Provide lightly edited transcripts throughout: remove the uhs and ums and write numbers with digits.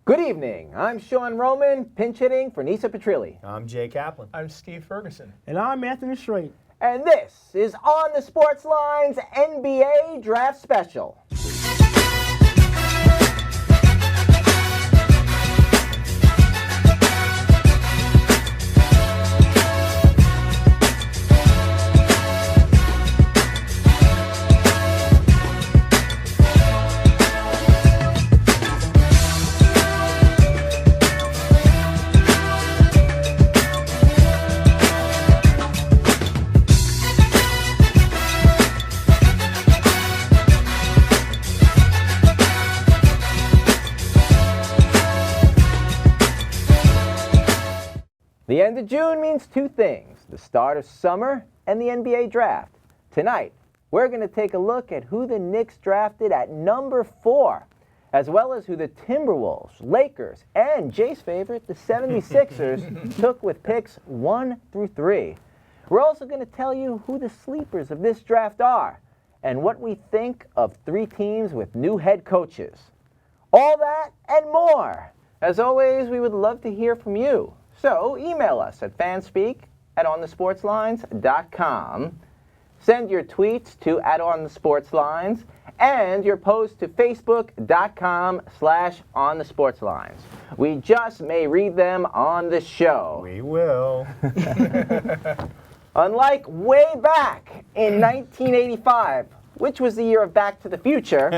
Good evening. I'm Sean Roman, pinch hitting for Nisa Petrilli. I'm Jay Kaplan. I'm Steve Ferguson. And I'm Anthony Strait. And this is On the Sports Line's NBA Draft Special. The end of June means two things, the start of summer and the NBA draft. Tonight, we're going to take a look at who the Knicks drafted at number 4, as well as who the Timberwolves, Lakers, and Jay's favorite, the 76ers, took with picks 1 through 3. We're also going to tell you who the sleepers of this draft are and what we think of 3 teams with new head coaches. All that and more. As always, we would love to hear from you. So email us at fanspeak@onthesportslines.com. Send your tweets to @onthesportslines and your post to facebook.com/onthesportslines. We just may read them on the show. We will. Unlike way back in 1985, which was the year of Back to the Future,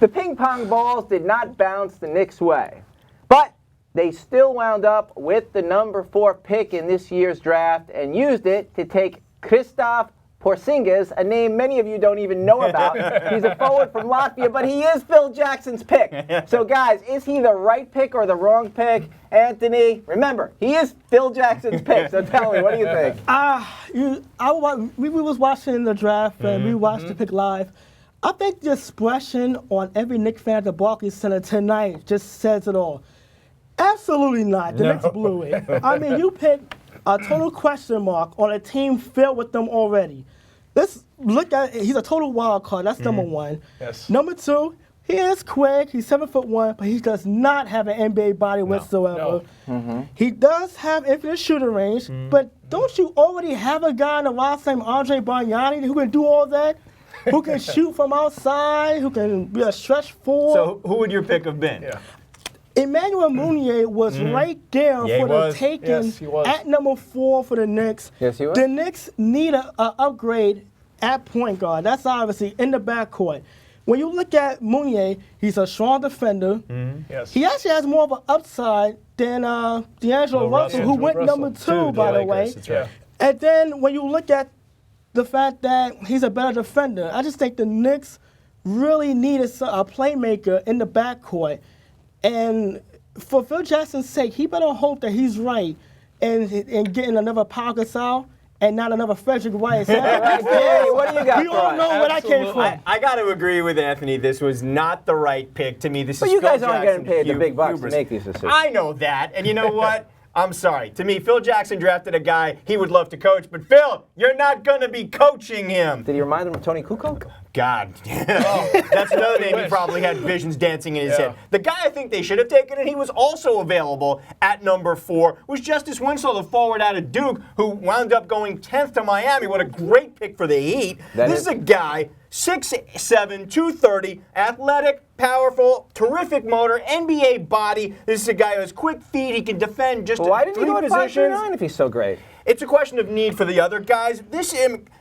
the ping pong balls did not bounce the Knicks' way. But they still wound up with the number 4 pick in this year's draft and used it to take Kristaps Porzingis, a name many of you don't even know about. He's a forward from Latvia, but he is Phil Jackson's pick. So guys, is he the right pick or the wrong pick? Anthony, remember, he is Phil Jackson's pick, so tell me, what do you think? We was watching the draft and we watched the pick live. I think the expression on every Knicks fan at the Barclays Center tonight just says it all. Absolutely not. The Knicks blew it. I mean, you picked a total question mark on a team filled with them already. Let's look at it. He's a total wild card. That's number 1. Yes. Number 2, he is quick. He's 7'1", but he does not have an NBA body whatsoever. No. He does have infinite shooting range, but don't you already have a guy in the roster named Andre Bargnani who can do all that? Who can shoot from outside? Who can be a stretch forward? So who would your pick have been? Yeah. Emmanuel Mounier was right there for the taking Yes, he was. at number 4 for the Knicks. Yes, he was. The Knicks need an upgrade at point guard. That's obviously in the backcourt. When you look at Mounier, he's a strong defender. Yes. He actually has more of an upside than D'Angelo Russell, who went number 2, by the way. That's right. And then when you look at the fact that he's a better defender, I just think the Knicks really needed a playmaker in the backcourt. And for Phil Jackson's sake, he better hope that he's right and getting another Pau Gasol and not another Frederick White. So Hey, what do you got we for all us? know where that came from. I got to agree with Anthony. This was not the right pick to me. This But is you Phil guys aren't getting Jackson's paid the big bucks to hubris. make these decisions. I know that, and you know what? I'm sorry. To me, Phil Jackson drafted a guy he would love to coach, but Phil, you're not going to be coaching him. Did he remind them of Tony Kukoc? God. That's another name he probably had visions dancing in his head. The guy I think they should have taken, and he was also available at number 4, was Justice Winslow, the forward out of Duke, who wound up going 10th to Miami. What a great pick for the Heat. This is a guy, 6'7", 230, athletic, powerful, terrific motor, NBA body. This is a guy who has quick feet. He can defend just Why didn't 3 he go at positions. 5'9" if he's so great? It's a question of need for the other guys.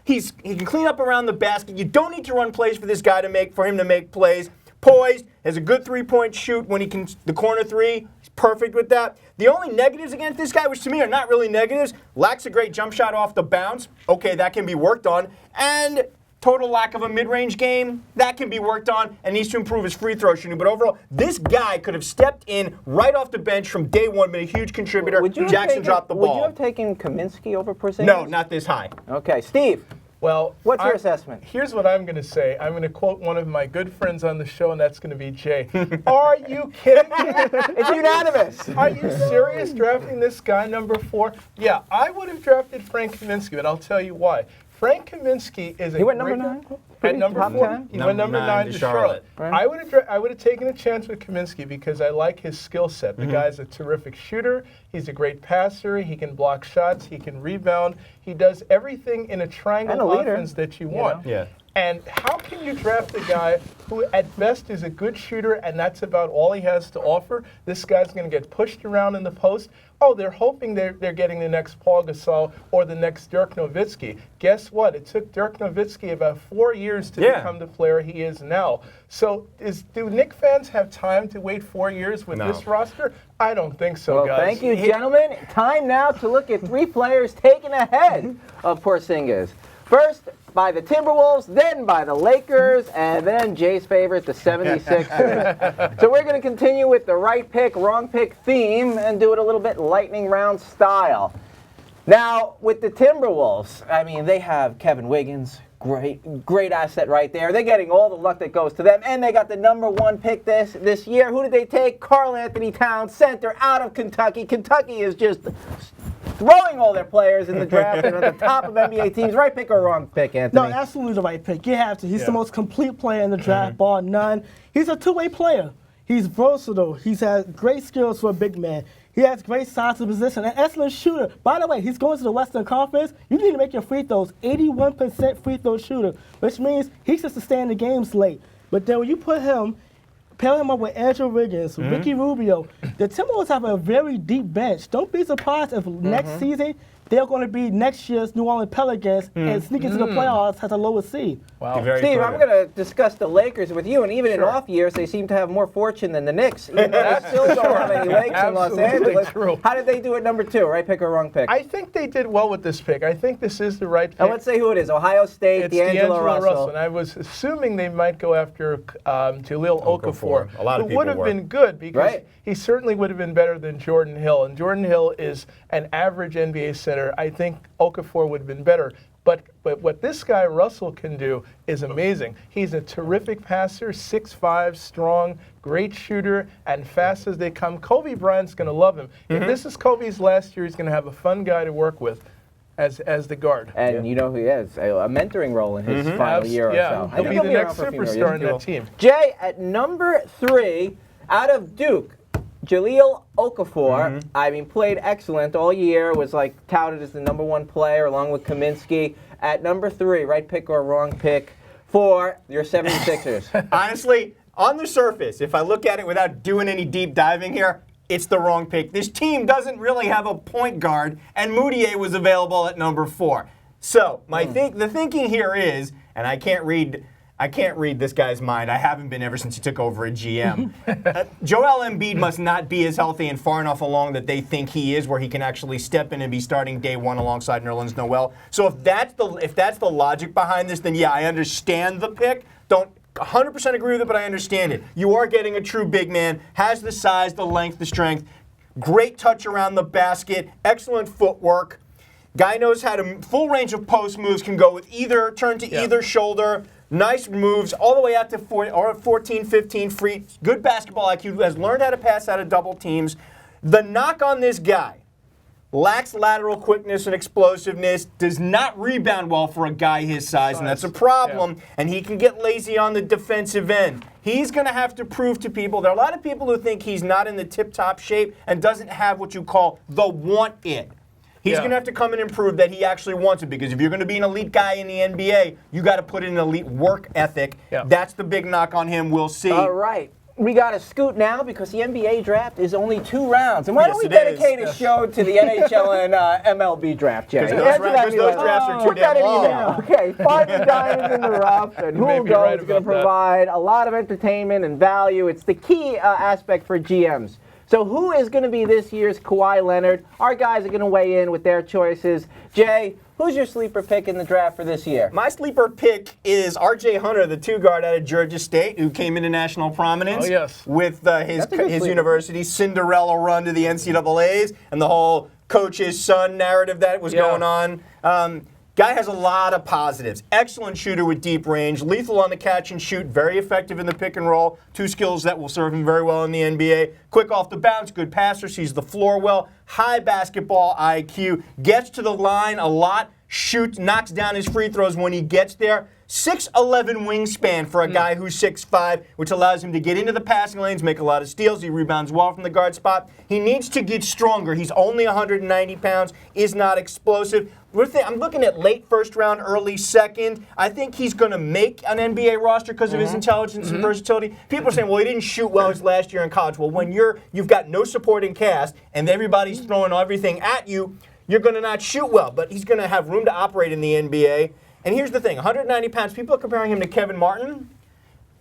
He can clean up around the basket. You don't need to run plays for this guy for him to make plays. Poised, has a good 3-point shoot when he can the corner 3. He's perfect with that. The only negatives against this guy, which to me are not really negatives, lacks a great jump shot off the bounce. Okay, that can be worked on. And total lack of a mid-range game, that can be worked on and needs to improve his free throw shooting. But overall, this guy could have stepped in right off the bench from day one, been a huge contributor. Jackson dropped the ball. Would you have taken Kaminsky over Porzingis? No, not this high. Okay, Steve. Well, What's your assessment? Here's what I'm going to say. I'm going to quote one of my good friends on the show, and that's going to be Jay. Are you kidding me? It's unanimous. Are you serious drafting this guy, number 4? Yeah, I would have drafted Frank Kaminsky, but I'll tell you why. Frank Kaminsky is a He went number great- 9? pretty number top 4, 10. he went number 9 to Charlotte. Right. I would have taken a chance with Kaminsky because I like his skill set. The guy's a terrific shooter. He's a great passer. He can block shots. He can rebound. He does everything in a triangle offense that you want. Yeah. And how can you draft a guy who at best is a good shooter and that's about all he has to offer? This guy's going to get pushed around in the post. Oh, they're hoping they're getting the next Paul Gasol or the next Dirk Nowitzki. Guess what? It took Dirk Nowitzki about 4 years to become the player he is now. So do Knicks fans have time to wait 4 years with this roster? I don't think so, Well, guys. thank you, gentlemen. Time now to look at 3 players taken ahead of Porzingis. First by the Timberwolves, then by the Lakers, and then Jay's favorite, the 76ers. So we're going to continue with the right pick, wrong pick theme and do it a little bit lightning round style. Now, with the Timberwolves, I mean, they have Kevin Wiggins, great asset right there. They're getting all the luck that goes to them, and they got the number 1 pick this year. Who did they take? Karl Anthony Towns, center out of Kentucky. Kentucky is just throwing all their players in the draft and at the top of NBA teams. Right pick or wrong pick, Anthony? No, absolutely the right pick. You have to. He's the most complete player in the draft, bar none. He's a two-way player. He's versatile. He has great skills for a big man. He has great size to position. An excellent shooter. By the way, he's going to the Western Conference. You need to make your free throws. 81% free throw shooter, which means he should stay in the games late. But then when you pair him up with Andrew Wiggins, Ricky Rubio, the Timberwolves have a very deep bench. Don't be surprised if next season they're going to be next year's New Orleans Pelicans and sneak into the playoffs as a lower seed. Wow. Steve, I'm going to discuss the Lakers with you, and even in off years, they seem to have more fortune than the Knicks. Even though they still don't have any lakes in Los Angeles. True. How did they do at number 2? Right pick or wrong pick? I think they did well with this pick. I think this is the right pick. And let's say who it is. Ohio State, It's D'Angelo Russell. And I was assuming they might go after Jahlil Okafor. A lot of who would people have been good because Right. he certainly would have been better than Jordan Hill. And Jordan Hill is an average NBA center. I think Okafor would have been better. But what this guy Russell can do is amazing. He's a terrific passer, 6'5", strong, great shooter, and fast as they come. Kobe Bryant's going to love him. If this is Kobe's last year, he's going to have a fun guy to work with as the guard. And you know who he is, a mentoring role in his final year or so. I He'll think be he'll the be next around for a few more superstar years. in that team. Jay, at number 3, out of Duke, Jahlil Okafor, I mean, played excellent all year, was like touted as the number 1 player along with Kaminsky. At number 3, right pick or wrong pick for your 76ers? Honestly, on the surface, if I look at it without doing any deep diving here, it's the wrong pick. This team doesn't really have a point guard, and Moutier was available at number 4. So the thinking here is, and I can't read this guy's mind. I haven't been ever since he took over at GM. Joel Embiid must not be as healthy and far enough along that they think he is, where he can actually step in and be starting day 1 alongside Nerlens Noel. So if that's the logic behind this, then yeah, I understand the pick. Don't 100% agree with it, but I understand it. You are getting a true big man, has the size, the length, the strength, great touch around the basket, excellent footwork. Guy knows how to full range of post moves, can go with turn to either shoulder. Nice moves all the way out to 14, 15 free. Good basketball IQ. Has learned how to pass out of double teams. The knock on this guy, lacks lateral quickness and explosiveness, does not rebound well for a guy his size, and that's a problem. Yeah. And he can get lazy on the defensive end. He's going to have to prove to people. There are a lot of people who think he's not in the tip-top shape and doesn't have what you call the want it. He's going to have to come in and prove that he actually wants it, because if you're going to be an elite guy in the NBA, you got to put in an elite work ethic. Yeah. That's the big knock on him. We'll see. All right. We got to scoot now because the NBA draft is only 2 rounds. And why don't we dedicate a show to the NHL and MLB draft, Jay? Because those drafts are too damn long. Okay, 5 diamonds in the rough, and who goes is going to provide a lot of entertainment and value. It's the key aspect for GMs. So who is going to be this year's Kawhi Leonard? Our guys are going to weigh in with their choices. Jay, who's your sleeper pick in the draft for this year? My sleeper pick is R.J. Hunter, the 2-guard out of Georgia State, who came into national prominence with his university's Cinderella run to the NCAAs and the whole coach's son narrative that was going on. Guy has a lot of positives. Excellent shooter with deep range, lethal on the catch and shoot, very effective in the pick and roll. 2 skills that will serve him very well in the NBA. Quick off the bounce, good passer, sees the floor well, high basketball IQ, gets to the line a lot, shoots, knocks down his free throws when he gets there. 6'11" wingspan for a guy who's 6'5", which allows him to get into the passing lanes, make a lot of steals. He rebounds well from the guard spot. He needs to get stronger. He's only 190 pounds, is not explosive. I'm looking at late first round, early second. I think he's going to make an NBA roster because of his intelligence and versatility. People are saying, well, he didn't shoot well his last year in college. Well, when you've got no supporting cast and everybody's throwing everything at you, you're going to not shoot well. But he's going to have room to operate in the NBA. And here's the thing, 190 pounds, people are comparing him to Kevin Martin.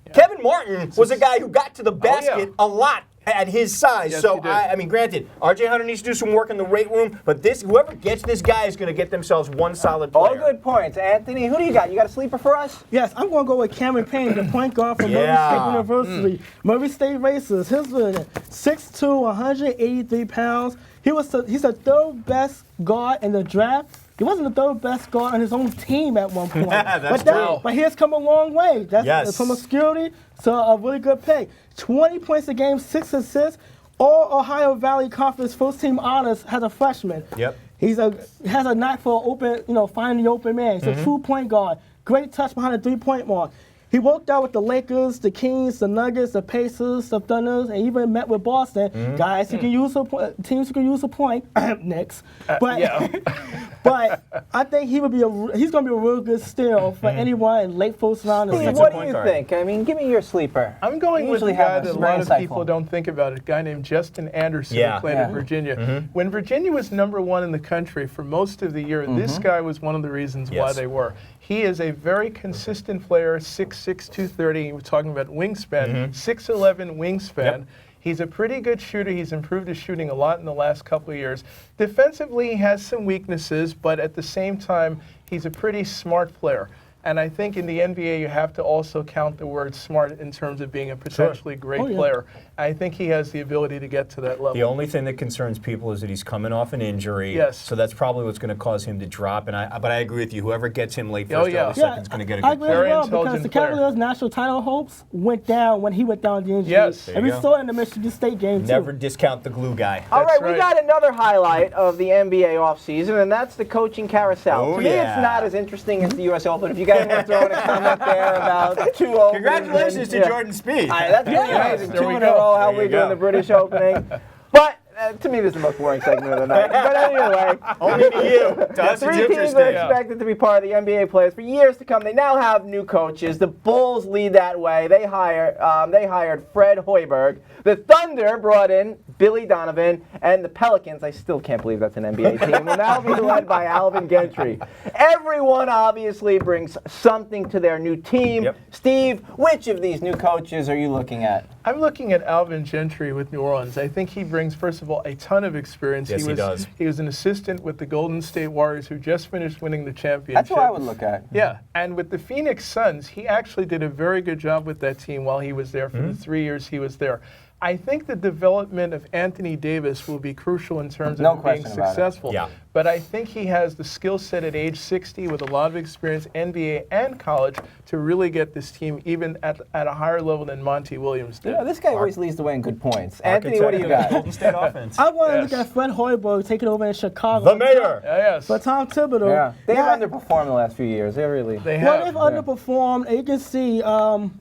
Yeah. Kevin Martin was a guy who got to the basket a lot at his size. Yes, so, I mean, granted, R.J. Hunter needs to do some work in the weight room, but whoever gets this guy is going to get themselves one solid player. All good points. Anthony, who do you got? You got a sleeper for us? Yes, I'm going to go with Cameron Payne, the point guard from Murray State University. Murray State Racers. His 6'2", 183 pounds. He's the third best guard in the draft. He wasn't the third best guard on his own team at one point. But he has come a long way. That's from obscurity to a really good pick. 20 points a game, 6 assists. All Ohio Valley Conference first team honors as a freshman. Yep. He has a knack for finding the open man. He's a true point guard. Great touch behind the 3-point mark. He worked out with the Lakers, the Kings, the Nuggets, the Pacers, the Thunders, and even met with Boston. Guys who can use teams who can use a point, Knicks. But I think he's going to be a real good steal for anyone in late first round. What do you think? I mean, give me your sleeper. I'm going with a guy that a lot of people don't think about, a guy named Justin Anderson who played at Virginia. When Virginia was #1 in the country for most of the year, this guy was one of the reasons why they were. He is a very consistent player, 6'6", 230. We're talking about wingspan, 6'11" wingspan. Yep. He's a pretty good shooter. He's improved his shooting a lot in the last couple of years. Defensively, he has some weaknesses, but at the same time, he's a pretty smart player. And I think in the NBA, you have to also count the word smart in terms of being a potentially great player. I think he has the ability to get to that level. The only thing that concerns people is that he's coming off an injury. Yes. So that's probably what's going to cause him to drop. But I agree with you. Whoever gets him late first, early second is going to get a good player. I agree as well, because the Cavaliers' national title hopes went down when he went down the injury. Yes. And we saw it in the Michigan State game, too. Never discount the glue guy. All right, we got another highlight of the NBA offseason, and that's the coaching carousel. To me, it's not as interesting as the U.S. Open. If you guys want to throw in a comment there about 2 Opens. Congratulations to Jordan Spieth. That's pretty amazing. 2 in a row, how we doing the British Opening. But to me, this is the most boring segment of the night. But anyway, only to you. To us, 3 teams are expected to be part of the NBA players for years to come. They now have new coaches. The Bulls lead that way. They hired Fred Hoiberg. The Thunder brought in Billy Donovan, and the Pelicans, I still can't believe that's an NBA team, will now be led by Alvin Gentry. Everyone obviously brings something to their new team. Yep. Steve, which of these new coaches are you looking at? I'm looking at Alvin Gentry with New Orleans. I think he brings, first of all, a ton of experience. Yes, he does. He was an assistant with the Golden State Warriors who just finished winning the championship. That's what I would look at. Yeah, and with the Phoenix Suns, he actually did a very good job with that team while he was there for the 3 years he was there. I think the development of Anthony Davis will be crucial in terms of being successful. Yeah. But I think he has the skill set at age 60 with a lot of experience, NBA and college, to really get this team even at a higher level than Monty Williams did. Yeah, this guy always leads the way in good points. Anthony, what do you got? Golden State offense. I want to look at Fred Hoiberg taking over in Chicago. The mayor. Yes. But Tom Thibodeau. Yeah, they've underperformed the last few years. They really. They have. Well, they've underperformed. And you can see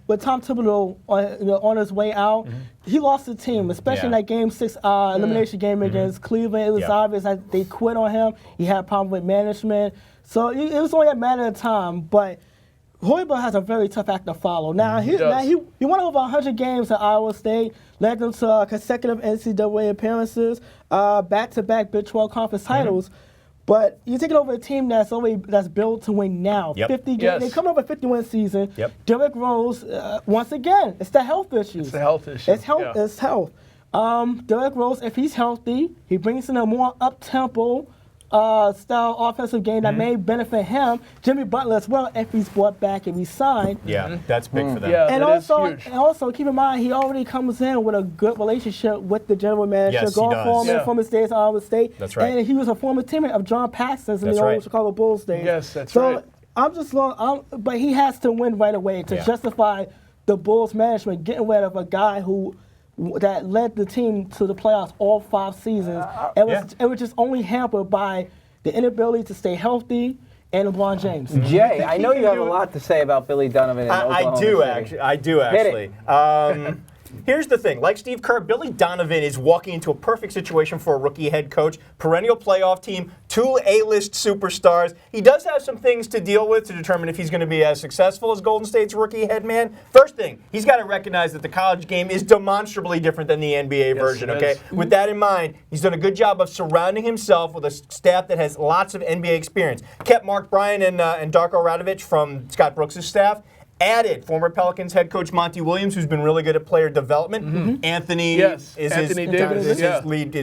with Tom Thibodeau on his way out, he lost the team, especially in that Game 6 elimination game against Cleveland. It was obvious that they quit on him. He had problems with management. So it was only a matter of time. But Hoiberg has a very tough act to follow. Now, he won over 100 games at Iowa State, led them to consecutive NCAA appearances, back-to-back Big 12 conference titles. But you're taking over a team that's built to win now. 50 games. They come over a 51 season. Derrick Rose, once again, it's the health issues. It's the health issue. It's health. It's health. Derrick Rose, if he's healthy, he brings in a more up-tempo style offensive game that may benefit him. Jimmy Butler as well, if he's brought back and he's signed. Yeah, that's big for them. Yeah, And that is huge. also keep in mind, he already comes in with a good relationship with the general manager, Yes, he does. Foreman from his days at Iowa State. That's right. And he was a former teammate of John Paxson's in the old Chicago Bulls days. Yes, that's so right. I'm just but he has to win right away to justify the Bulls management getting rid of a guy that led the team to the playoffs all 5 seasons. It was just only hampered by the inability to stay healthy and LeBron James. Jay, I know you have a lot to say about Billy Donovan in Oklahoma City. I do actually. Here's the thing. Like Steve Kerr, Billy Donovan is walking into a perfect situation for a rookie head coach, perennial playoff team, 2 A-list superstars. He does have some things to deal with to determine if he's going to be as successful as Golden State's rookie head man. First thing, he's got to recognize that the college game is demonstrably different than the NBA version, okay? With that in mind, he's done a good job of surrounding himself with a staff that has lots of NBA experience. Kept Mark Bryan and Darko Radovic from Scott Brooks' staff. Added former Pelicans head coach Monty Williams, who's been really good at player development. Anthony is Anthony his Davis, lead,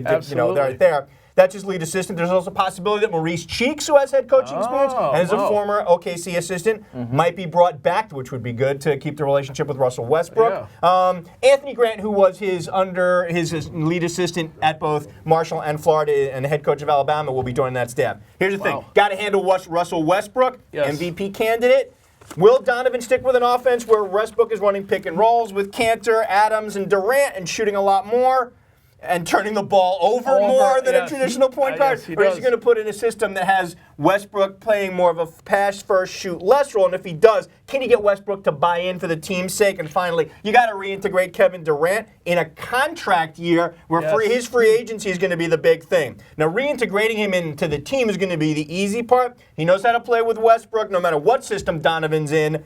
right there. That's his lead assistant. There's also a possibility that Maurice Cheeks, who has head coaching experience and is a former OKC assistant, might be brought back, which would be good to keep the relationship with Russell Westbrook. Anthony Grant, who was his lead assistant at both Marshall and Florida and the head coach of Alabama, will be joining that staff. Here's the thing. Got to handle Russell Westbrook, MVP candidate. Will Donovan stick with an offense where Westbrook is running pick and rolls with Cantor, Adams, and Durant and shooting a lot more and turning the ball over more than a traditional point guard? Or is he going to put in a system that has Westbrook playing more of a pass first, shoot less role? And if he does, can he get Westbrook to buy in for the team's sake? And finally, you got to reintegrate Kevin Durant in a contract year where his free agency is going to be the big thing. Now, reintegrating him into the team is going to be the easy part. He knows how to play with Westbrook no matter what system Donovan's in.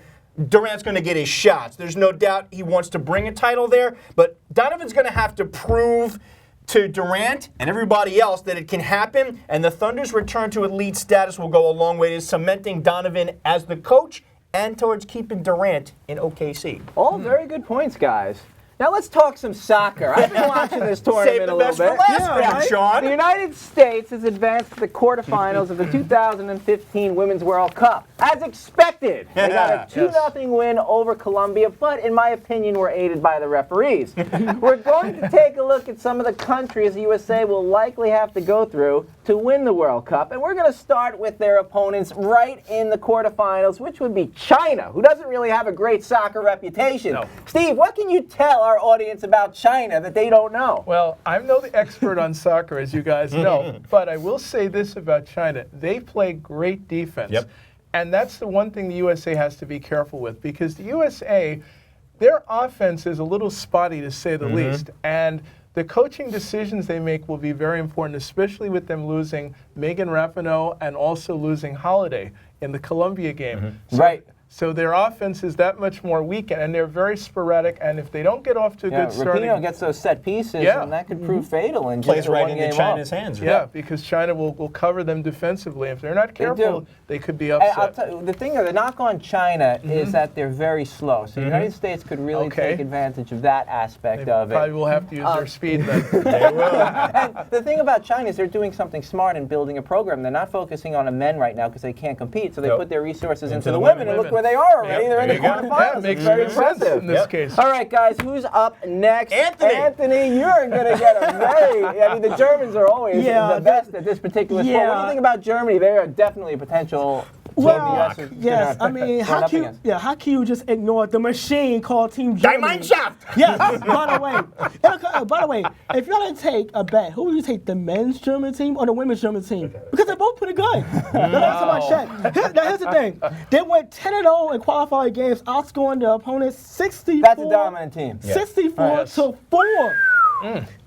Durant's going to get his shots. There's no doubt he wants to bring a title there, but Donovan's going to have to prove to Durant and everybody else that it can happen, and the Thunder's return to elite status will go a long way to cementing Donovan as the coach and towards keeping Durant in OKC. All very good points, guys. Now let's talk some soccer. I've been watching this tournament a little bit. Save the best for last, Sean. The United States has advanced to the quarterfinals of the 2015 Women's World Cup. As expected, they got a 2-0 win over Colombia, but in my opinion, were aided by the referees. We're going to take a look at some of the countries the USA will likely have to go through to win the World Cup, and we're going to start with their opponents right in the quarterfinals, which would be China, who doesn't really have a great soccer reputation. No. Steve, what can you tell our audience about China that they don't know? Well, I'm no expert on soccer, as you guys know, but I will say this about China. They play great defense. And that's the one thing the USA has to be careful with, because the USA, their offense is a little spotty, to say the least. And the coaching decisions they make will be very important, especially with them losing Megan Rapinoe and also losing Holiday in the Colombia game. So their offense is that much more weak, and they're very sporadic. And if they don't get off to a good start, Rapinoe gets those set pieces, and that could prove fatal. And plays right into China's hands. Because China will cover them defensively. If they're not careful, they could be upset. I'll tell you, the thing, the knock on China is that they're very slow. So the United States could really take advantage of that aspect of it. Probably will have to use their speed then. They will. And the thing about China is they're doing something smart in building a program. They're not focusing on the men right now because they can't compete. So they put their resources into the women, and look where they are already. They're in the quarterfinals. That makes very impressive in this case. All right, guys, who's up next? Anthony, you're going to get a very... I mean, the Germans are always the best at this particular sport. What do you think about Germany? They are definitely a potential... Well, yes, I mean, how can you just ignore the machine called Team Germany? Yes, by the way, if you're going to take a bet, who would you take, the men's German team or the women's German team? Because they're both pretty good. Now, here's the thing. They went 10-0 in qualifying games, outscoring their opponents 64. That's a dominant team. 64 to 4.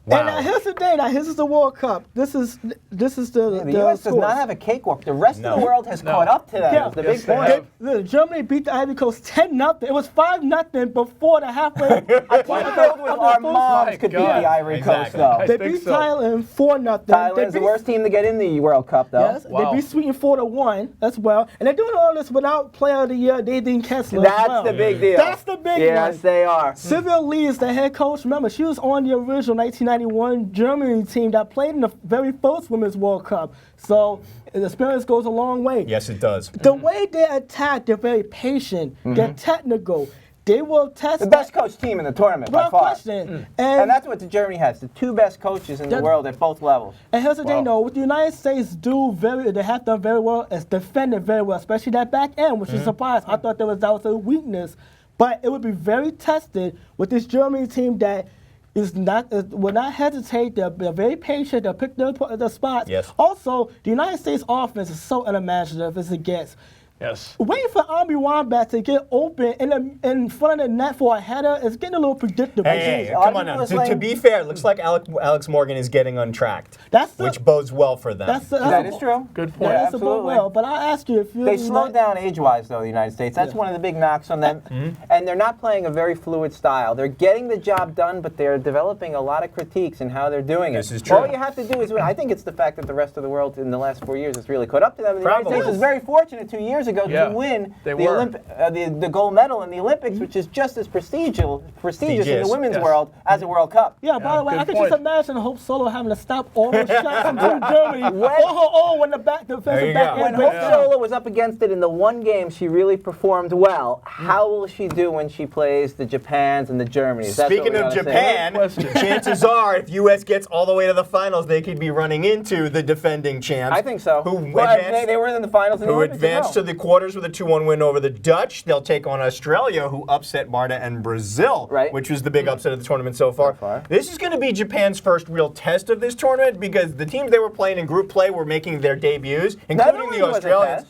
Wow. And now here's the thing. Now this is the World Cup. This is the U.S. does not have a cakewalk. The rest of the world has caught up to them. The big point. Germany beat the Ivory Coast 10-0. It was 5-0 before the halfway. A team filled with our moms could beat the Ivory Coast, though. They beat Thailand 4-0. Thailand's the worst team to get in the World Cup, though. Yes, they beat Sweden 4-1 as well. And they're doing all this without Player of the Year, Nadine Kessler. That's the big deal. That's the big one. Yes, they are. Sylvia Lee is the head coach. Remember, she was on the original 1991 Germany team that played in the very first Women's World Cup. So the experience goes a long way. Yes, it does. The way they attack, they're very patient. They're technical. They will test the best coached team in the tournament by far. Question. And that's what Germany has, the two best coaches in the world at both levels. And here's the thing, though, what the United States they have done very well is defended very well, especially that back end, which is a surprise. I thought that was a weakness. But it would be very tested with this Germany team that will not hesitate. They're very patient. They'll pick the spots. Yes. Also, the United States offense is so unimaginative as it gets. Yes. Waiting for Ambi Wambach to get open in front of the net for a header is getting a little predictable. Hey, come on now. To be fair, it looks like Alex Morgan is getting untracked, which bodes well for them. That is true. Good point. That's absolutely. well. But I ask you if you They slowed down age-wise, though, the United States. That's one of the big knocks on them. And they're not playing a very fluid style. They're getting the job done, but they're developing a lot of critiques in how they're doing it. This is true. All you have to do is win. I think it's the fact that the rest of the world in the last 4 years has really caught up to them. And the United States was very fortunate 2 years ago to win the gold medal in the Olympics, which is just as prestigious in the women's world as a World Cup. Yeah, by the way, I can just imagine Hope Solo having to stop all those shots from Germany on her own when the defensive back When Hope Solo was up against it in the one game, she really performed well. How will she do when she plays the Japans and the Germanys? Speaking of Japan, chances are if U.S. gets all the way to the finals, they could be running into the defending champs. I think so. They were in the finals in the Olympics. Who advanced to the quarters with a 2-1 win over the Dutch. They'll take on Australia, who upset Marta and Brazil, which was the big upset of the tournament so far. This is going to be Japan's first real test of this tournament because the teams they were playing in group play were making their debuts, including the Australians.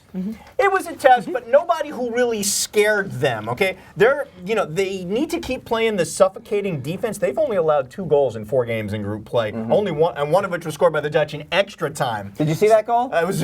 It was a test, but nobody who really scared them. Okay, they need to keep playing the suffocating defense. They've only allowed 2 goals in 4 games in group play, only one, and one of which was scored by the Dutch in extra time. Did you see that goal? That was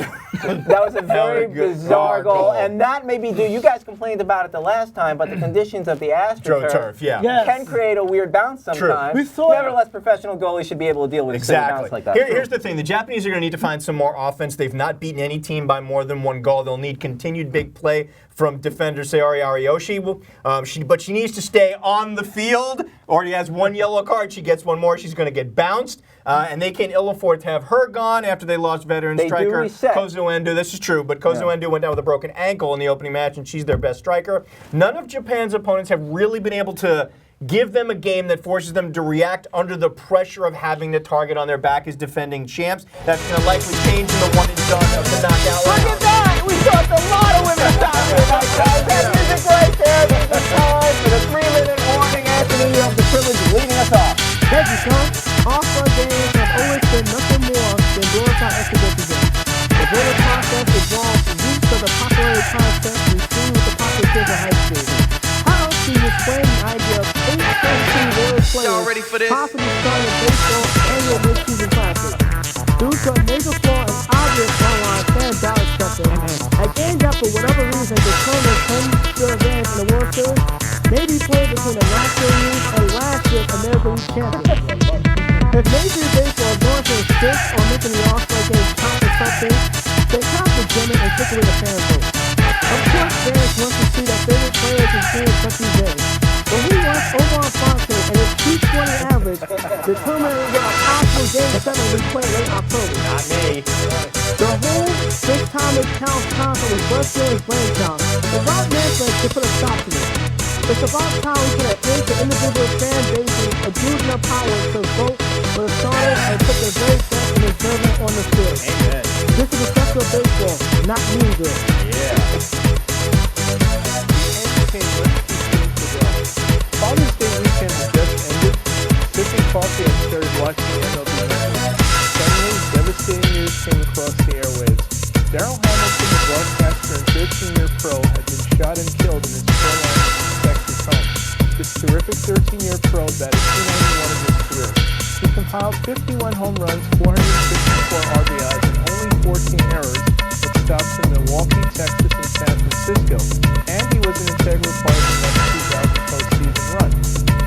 a very bizarre goal, and that maybe you guys complained about it the last time, but the conditions of the AstroTurf can create a weird bounce sometimes. Nevertheless, professional goalies should be able to deal with a bounce like that. Here's the thing: the Japanese are going to need to find some more offense. They've not beaten any team by more than 1 goal. They'll need continued big play from defender Sayori Ariyoshi. But she needs to stay on the field. Already has 1 yellow card. She gets 1 more. She's going to get bounced. And they can't ill afford to have her gone after they lost veteran striker Kozo Endo. This is true, but Kozo Endo went down with a broken ankle in the opening match, and she's their best striker. None of Japan's opponents have really been able to give them a game that forces them to react under the pressure of having the target on their back as defending champs. That's going to likely change in the one and done of the knockout round. Look at that! We talked a lot of women's soccer tonight, guys. That music right there means it's time for the 3-minute warning. Anthony, you have the privilege of leading us off. Thank you, Sean. All-Star games have always been nothing more than glorified exhibition. The voting process involves roots of the popularity contest received with the popular kids in high school. How else do you explain the idea of 8 17 world players possibly starting a baseball annual mid-season classic? Due to a major flaw in obvious online fan ballot checking, a game that for whatever reason determined home field advantage in the World Series may be played between the National League and last year's American League champions. If Major League Baseball is going to insist on making the All-Star game count for something, they have to gym it and take away the fan vote. Of course, fans want to see their favorite players and teams such as this. But who wants overall sponsors and its 220 average determining what a possible game 7 will be played late October? Not me. The whole big time it counts concept was first game's brainchild. Without management to put a stop to it. It's about time we put an end to individual fan bases abusing their power to vote for the starters and put their very best and deserving on the field. Amen. This is a special baseball, not music. Father's Day weekend has just ended. Sipping coffee and started watching the MLB Network. Suddenly, devastating news came across the airwaves. Darryl Hamilton, the broadcaster and 13-year pro, had been shot and killed in his Carolina, Texas home. This terrific 13-year pro batted .291 in his career. He compiled 51 home runs, 464 RBIs, and only 14 errors, which stops in Milwaukee, Texas, and San Francisco. And he was an integral part of the next 2000 postseason run.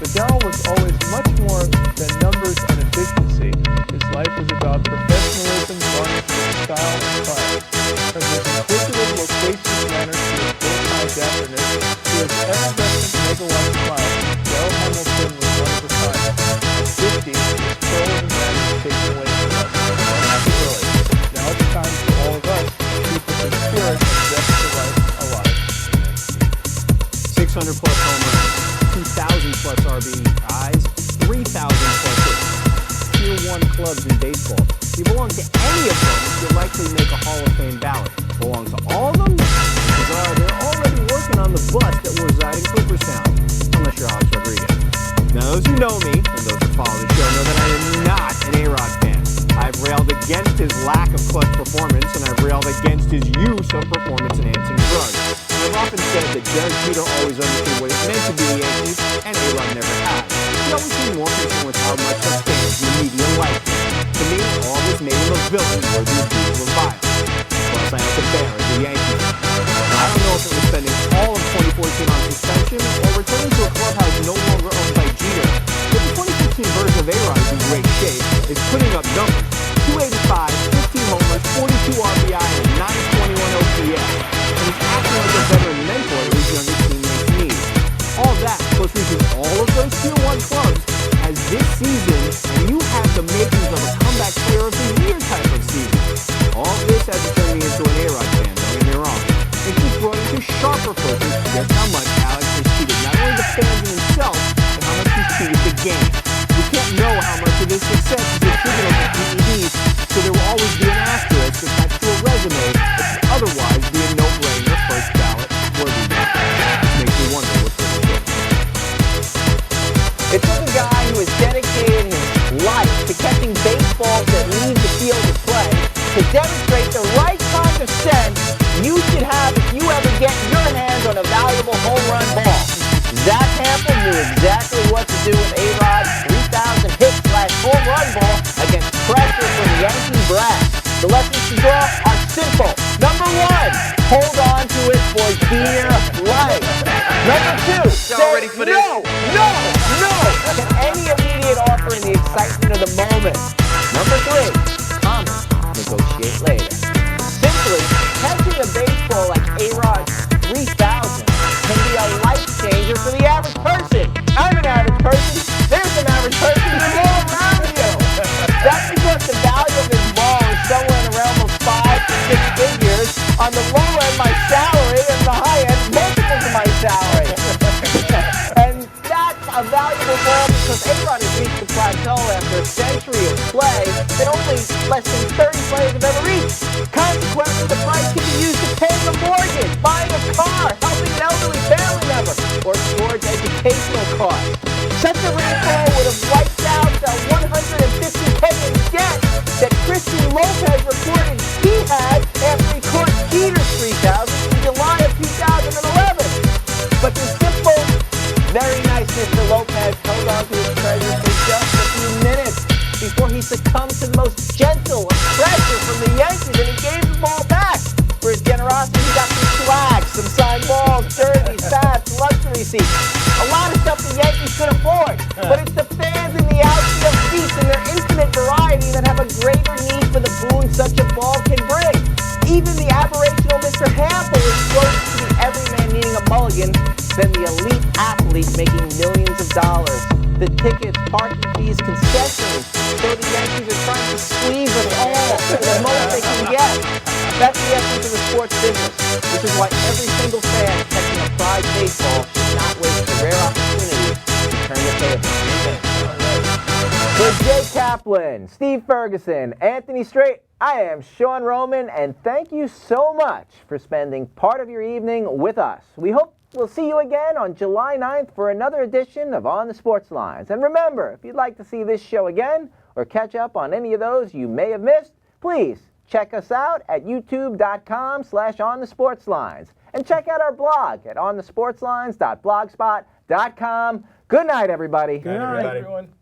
But Darryl was always much more than numbers and efficiency. His life was about professionalism, garnished with style and class. From his inquisitive loquacious manner to his bullseye dapperness to his effervescent megawatt smile, Darryl Hamilton was one of a kind. 50 is pro and man taken away from us. Happy early. Now it's time for all of us to keep the spirit and best of life alive. 600 plus home runs, 2,000 plus RBIs, 3,000 plus hits. Tier 1 clubs in baseball. If you belong to any of them, you'll likely make a Hall of Fame ballot. Belong to all of them? Because they're already working on the bus that will reside in Cooperstown. Unless you're Alex Rodriguez. Now, those who know me, and those who follow the show, know that I am not an A-Rod fan. I've railed against his lack of clutch performance, and I've railed against his use of performance-enhancing drugs. And I've often said that Derek Jeter always understood what it meant to be the Yankees, and A-Rod never has. He always seemed more concerned with how much the fans in the media liked him. To me, all this made him a villain worthy of being reviled. Plus, I have to bear as a Yankee. Now, I don't know if it was spending all of 2014 on suspension or returning to a clubhouse no longer owned by Jeter. But the 2015 version of A-Rod is in great shape, is putting up numbers. 285, 15 homers, 42 RBI, and 921 OPS. And he's acting like a veteran mentor that his younger teammates need. All that, plus reaching all of those Tier 1 clubs, as this season, and you have the makings of a comeback player of the year type of season. All this hasn't turned me into an A-Rod fan, don't get me wrong. It's just brought into sharper focus just how much Alex has cheated not only the fans and himself, but how much he's cheated the game. We can't know how much of this success is attributable to PEDs, so there will always be an asterisk attached to a resume that should otherwise be a no-brainer first ballot worthiness. Which makes me wonder what's going to get. It took a guy who has dedicated his life to catching baseballs that leave the field of play to demonstrate the right kind of sense you should have if you ever get your hands on a valuable home run ball. Zach Hampton knew exactly what to do with A-Rod's 3,000 hit/home run ball against pressure from Yankee brass. The lessons to draw are simple. Number 1, hold on to it for dear life. Number 2, say ready for this? no to any immediate offer in the excitement of the moment. Number 3, comment, negotiate later. Simply, catching a baseball like A-Rod's 3,000 can be a life changer for the average person. I'm an average person. There's some average persons all around you. That's because the value of his ball is somewhere in the realm of 5 to 6 figures. On the low end, my salary, and the high end, multiples of my salary. And that's a valuable ball because A-Rod has reached the plateau after a century of play that only less than 30 players have ever reached. Consequently, the price can be used to pay a mortgage, buying a car, helping an elderly family member, or towards educational costs. Such a rainfall would have wiped out the $150K in debt that Christian Lopez reported he had after he caught Qtrs 3,000 in July of 2011. But the simple, very nice Mr. Lopez held on to his treasure for just a few minutes before he succumbed to the most gentle of pressure from the Yankees, and he gave the ball back. For his generosity, he got some swag, some signed balls, jerseys, hats, luxury seats. A lot of stuff the Yankees could afford. But it's the fans in the outfield seats and their infinite variety that have a greater need for the boon such a ball can bring. Even the aberrational Mr. Hampel is closer to the everyman needing a mulligan than the elite athlete making millions of dollars. The tickets, parking fees, concessions, so the Yankees are trying to squeeze it all for the most they can get. That's the essence of the sports business, which is why every single fan catching a prize baseball should not waste the rare opportunity to turn the table. For Jay Kaplan, Steve Ferguson, Anthony Strait, I am Sean Roman, and thank you so much for spending part of your evening with us. We hope we'll see you again on July 9th for another edition of On the Sports Lines. And remember, if you'd like to see this show again or catch up on any of those you may have missed, please check us out at youtube.com/onthesportslines. And check out our blog at onthesportslines.blogspot.com. Good night, everybody. Good night, everyone.